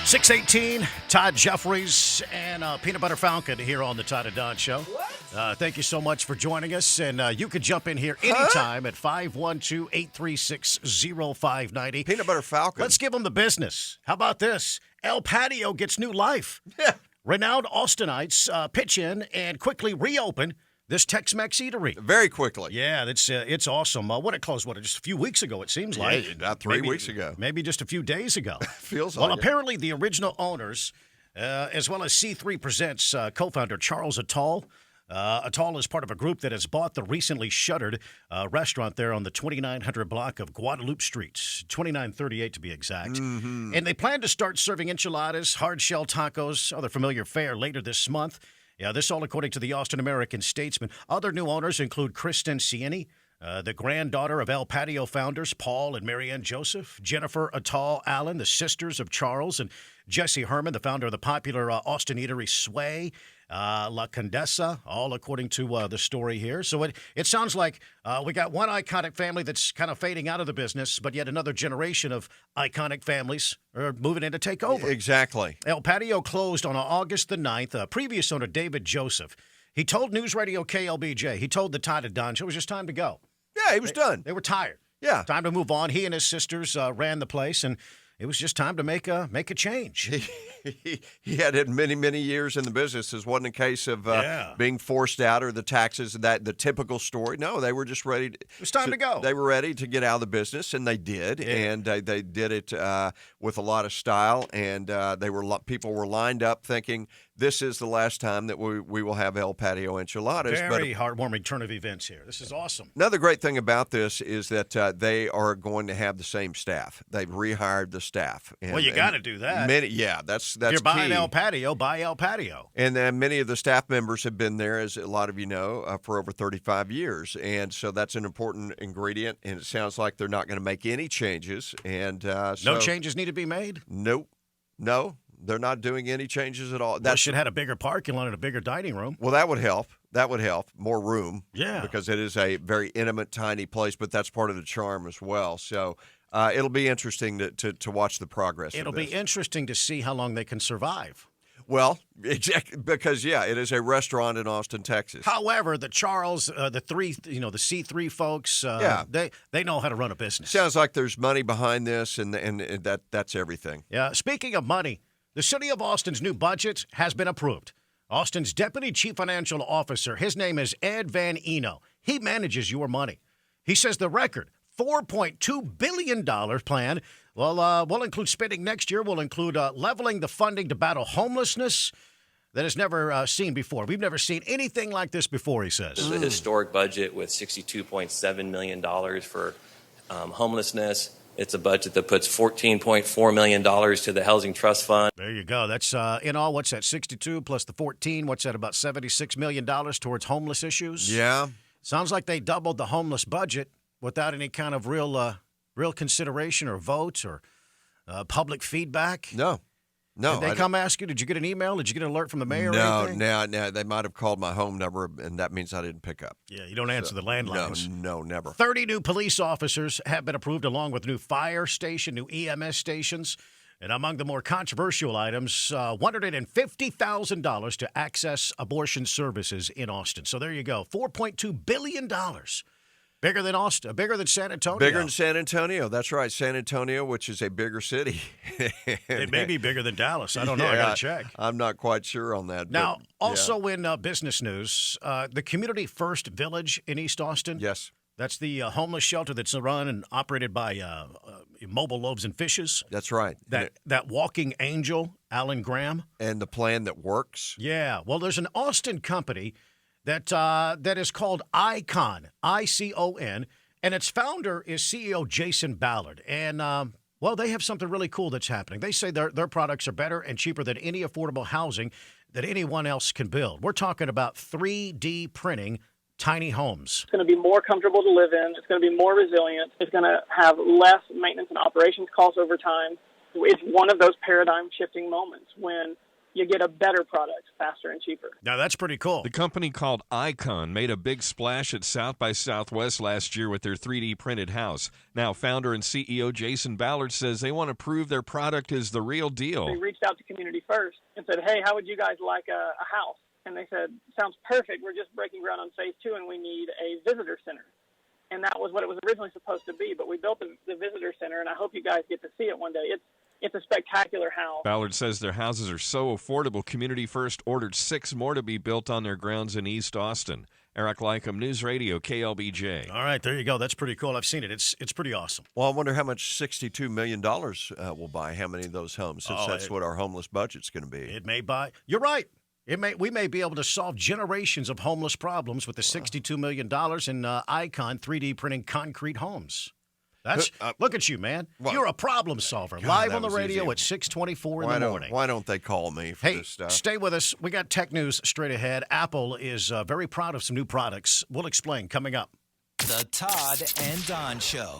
618, Todd Jeffries and Peanut Butter Falcon here on the Todd and Don Show. Thank you so much for joining us. And you can jump in here anytime at 512-836-0590. Peanut Butter Falcon. Let's give them the business. How about this? El Patio gets new life. Yeah. Renowned Austinites pitch in and quickly reopen this Tex-Mex eatery. Very quickly. Yeah, it's awesome. When it closed, just a few weeks ago, it seems like. Yeah, about 3 weeks ago. Maybe just a few days ago. Feels well, like apparently the original owners, as well as C3 Presents co-founder Charles Attal. Attal is part of a group that has bought the recently shuttered restaurant there on the 2900 block of Guadalupe Street, 2938 to be exact. Mm-hmm. And they plan to start serving enchiladas, hard-shell tacos, other familiar fare later this month. Yeah, this all according to the Austin American-Statesman. Other new owners include Kristen Cieni, the granddaughter of El Patio founders Paul and Marianne Joseph, Jennifer Attal Allen, the sisters of Charles, and Jesse Herman, the founder of the popular Austin eatery Sway, La Condesa, all according to the story here. So it sounds like we got one iconic family that's kind of fading out of the business, but yet another generation of iconic families are moving in to take over. Exactly. El Patio closed on August the 9th. Previous owner David Joseph, he told News Radio KLBJ, he told the Todd and Don Show it was just time to go. Yeah, he was done. They were tired. Yeah. Time to move on. He and his sisters ran the place, and it was just time to make a change. He had had many, many years in the business. This wasn't a case of being forced out or the taxes, the typical story. No, they were just ready. It was time to go. They were ready to get out of the business, and they did. Yeah. And they did it with a lot of style. And people were lined up thinking, this is the last time that we will have El Patio enchiladas. Very heartwarming turn of events here. This is awesome. Another great thing about this is that they are going to have the same staff. They've rehired the staff. Well, you got to do that. That's if you're buying key. El Patio, buy El Patio. And then many of the staff members have been there, as a lot of you know, for over 35 years. And so that's an important ingredient. And it sounds like they're not going to make any changes. And no changes need to be made? Nope. No. They're not doing any changes at all. That should have had a bigger parking lot and a bigger dining room. Well, that would help. That would help. More room. Yeah. Because it is a very intimate, tiny place, but that's part of the charm as well. So it'll be interesting to watch the progress. It'll be interesting to see how long they can survive. Well, exactly, because it is a restaurant in Austin, Texas. However, the Charles, the C3 folks, they know how to run a business. Sounds like there's money behind this, and that's everything. Yeah. Speaking of money, the city of Austin's new budget has been approved. Austin's deputy chief financial officer, his name is Ed Van Eno. He manages your money. He says the record $4.2 billion plan will include spending next year, will include leveling the funding to battle homelessness that is never seen before. We've never seen anything like this before, he says. This is a historic budget with $62.7 million for homelessness. It's a budget that puts $14.4 million to the Housing Trust Fund. There you go. That's in all, what's that, 62 plus the 14? What's that, about $76 million towards homeless issues? Yeah. Sounds like they doubled the homeless budget without any kind of real consideration or vote or public feedback. No. Did they come ask you? Did you get an email? Did you get an alert from the mayor or anything? No. They might have called my home number, and that means I didn't pick up. Yeah, you don't answer the landlines. No, never. 30 new police officers have been approved, along with new fire station, new EMS stations. And among the more controversial items, $150,000 to access abortion services in Austin. So there you go, $4.2 billion. Bigger than Austin, bigger than San Antonio. Bigger than San Antonio. That's right. San Antonio, which is a bigger city. It may be bigger than Dallas. I don't know. I got to check. I'm not quite sure on that. Now, also in business news, the Community First Village in East Austin. Yes. That's the homeless shelter that's run and operated by Mobile Loaves and Fishes. That's right. That walking angel, Alan Graham. And the plan that works. Yeah. Well, there's an Austin company that is called Icon, ICON, and its founder is CEO Jason Ballard. And, they have something really cool that's happening. They say their products are better and cheaper than any affordable housing that anyone else can build. We're talking about 3D printing tiny homes. It's going to be more comfortable to live in. It's going to be more resilient. It's going to have less maintenance and operations costs over time. It's one of those paradigm-shifting moments when you get a better product faster and cheaper. Now, that's pretty cool. The company called Icon made a big splash at South by Southwest last year with their 3D printed house. Now, founder and CEO Jason Ballard says they want to prove their product is the real deal. They reached out to community first and said, hey, how would you guys like a house? And they said, sounds perfect. We're just breaking ground on phase 2, and we need a visitor center. And that was what it was originally supposed to be. But we built the visitor center, and I hope you guys get to see it one day. It's a spectacular house. Ballard says their houses are so affordable, Community First ordered 6 more to be built on their grounds in East Austin. Eric Lycum, News Radio, KLBJ. All right, there you go. That's pretty cool. I've seen it. It's pretty awesome. Well, I wonder how much $62 million will buy how many of those homes, since that's what our homeless budget's going to be. It may buy. You're right. We may be able to solve generations of homeless problems with the $62 million in Icon 3D printing concrete homes. That's look at you, man. Well, You're a problem solver. God, Live that on the was radio easy. at 6:24 in the morning. Why don't they call me for Hey, this stuff? stay with us. We got tech news straight ahead. Apple is very proud of some new products. We'll explain coming up. The Todd and Don Show.